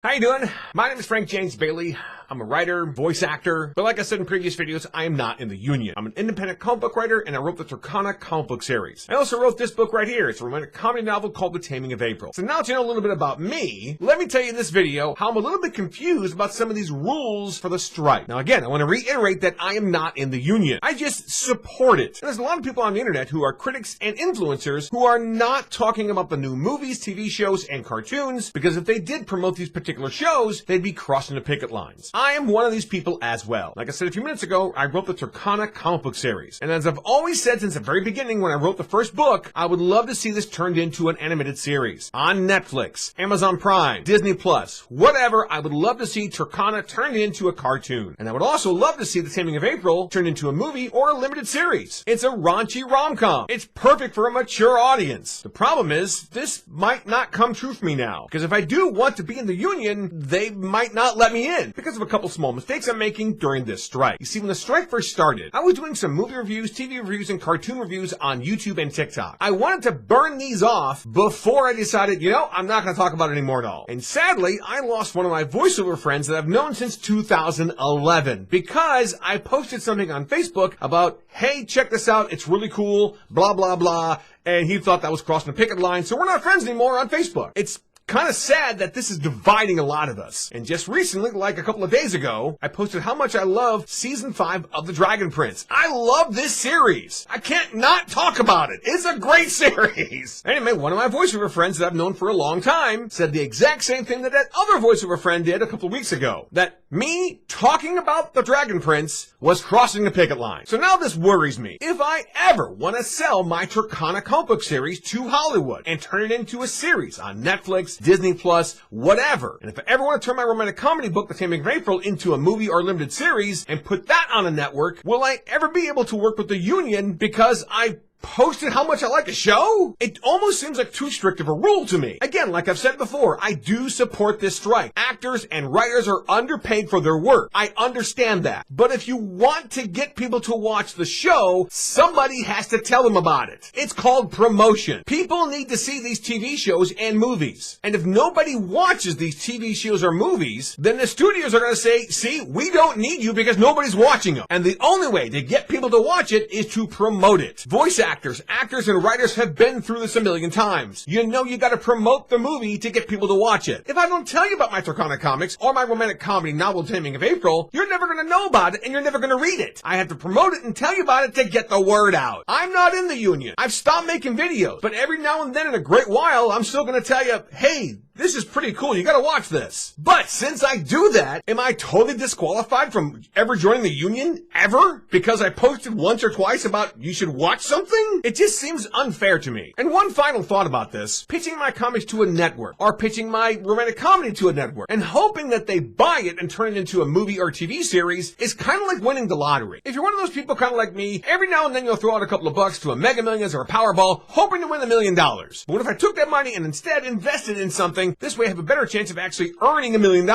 How you doing? My name is Frank James Bailey. I'm a writer, voice actor, but like I said in previous videos, I am not in the union. I'm an independent comic book writer, and I wrote the Turkana comic book series. I also wrote this book right here. It's a romantic comedy novel called The Taming of April. So now that you know a little bit about me, let me tell you in this video how I'm a little bit confused about some of these rules for the strike. Now again, I want to reiterate that I am not in the union. I just support it. And there's a lot of people on the internet who are critics and influencers who are not talking about the new movies, TV shows, and cartoons, because if they did promote these particular shows, they'd be crossing the picket lines. I am one of these people as well. Like I said a few minutes ago, I wrote the Turkana comic book series. And as I've always said since the very beginning when I wrote the first book, I would love to see this turned into an animated series. On Netflix, Amazon Prime, Disney Plus, whatever, I would love to see Turkana turned into a cartoon. And I would also love to see The Taming of April turned into a movie or a limited series. It's a raunchy rom-com. It's perfect for a mature audience. The problem is, this might not come true for me now. Because if I do want to be in the union, they might not let me in because of a couple small mistakes I'm making during this strike. You see, when the strike first started, I was doing some movie reviews, TV reviews, and cartoon reviews on YouTube and TikTok. I wanted to burn these off before I decided, I'm not going to talk about it anymore at all. And sadly, I lost one of my voiceover friends that I've known since 2011 because I posted something on Facebook about, hey, check this out, it's really cool, blah, blah, blah, and he thought that was crossing the picket line, so we're not friends anymore on Facebook. It's kind of sad that this is dividing a lot of us. And just recently, like a couple of days ago, I posted how much I love Season 5 of The Dragon Prince. I love this series. I can't not talk about it. It's a great series. Anyway, one of my voiceover friends that I've known for a long time said the exact same thing that other voiceover friend did a couple of weeks ago. That me talking about The Dragon Prince was crossing the picket line. So now this worries me. If I ever want to sell my Turkana comic book series to Hollywood and turn it into a series on Netflix, Disney Plus, whatever. And if I ever want to turn my romantic comedy book, The Taming of April, into a movie or limited series and put that on a network, will I ever be able to work with the union because I posted how much I like a show? It almost seems like too strict of a rule to me. Again, like I've said before, I do support this strike. Actors and writers are underpaid for their work. I understand that. But if you want to get people to watch the show, somebody has to tell them about it. It's called promotion. People need to see these TV shows and movies. And if nobody watches these TV shows or movies, then the studios are going to say, see, we don't need you because nobody's watching them. And the only way to get people to watch it is to promote it. Voice actors, and writers have been through this a million times. You gotta promote the movie to get people to watch it. If I don't tell you about my Turkana comics or my romantic comedy novel Taming of April, you're never gonna know about it and you're never gonna read it. I have to promote it and tell you about it to get the word out. I'm not in the union. I've stopped making videos, but every now and then in a great while, I'm still gonna tell you, hey, this is pretty cool. You gotta watch this. But since I do that, am I totally disqualified from ever joining the union? Ever? Because I posted once or twice about you should watch something? It just seems unfair to me. And one final thought about this. Pitching my comics to a network, or pitching my romantic comedy to a network, and hoping that they buy it and turn it into a movie or TV series is kind of like winning the lottery. If you're one of those people kind of like me, every now and then you'll throw out a couple of bucks to a Mega Millions or a Powerball, hoping to win $1 million. But what if I took that money and instead invested in something? This way I have a better chance of actually earning $1 million.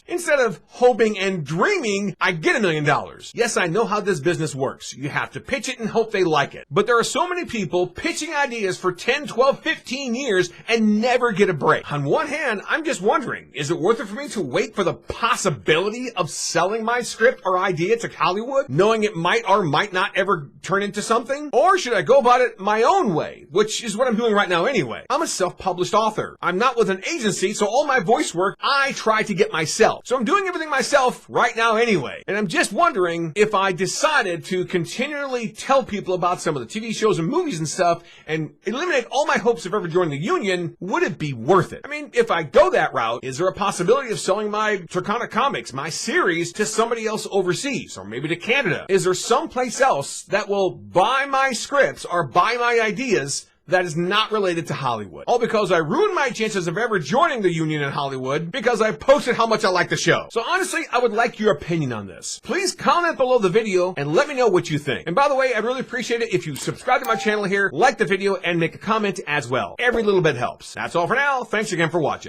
Instead of hoping and dreaming I get $1 million. Yes, I know how this business works. You have to pitch it and hope they like it. But there are so many people pitching ideas for 10, 12, 15 years and never get a break. On one hand, I'm just wondering, is it worth it for me to wait for the possibility of selling my script or idea to Hollywood, knowing it might or might not ever turn into something? Or should I go about it my own way, which is what I'm doing right now anyway? I'm a self-published author. I'm not with an agency, so all my voice work, I try to get myself. So I'm doing everything myself right now anyway. And I'm just wondering if I decided to continually tell people about some of the TV shows and movies and stuff and eliminate all my hopes of ever joining the union, would it be worth it? I mean, if I go that route, is there a possibility of selling my Turkana comics, my series, to somebody else overseas, or maybe to Canada? Is there someplace else that will buy my scripts or buy my ideas that is not related to Hollywood? All because I ruined my chances of ever joining the union in Hollywood because I posted how much I like the show. So honestly, I would like your opinion on this. Please comment below the video and let me know what you think. And by the way, I'd really appreciate it if you subscribe to my channel here, like the video, and make a comment as well. Every little bit helps. That's all for now. Thanks again for watching.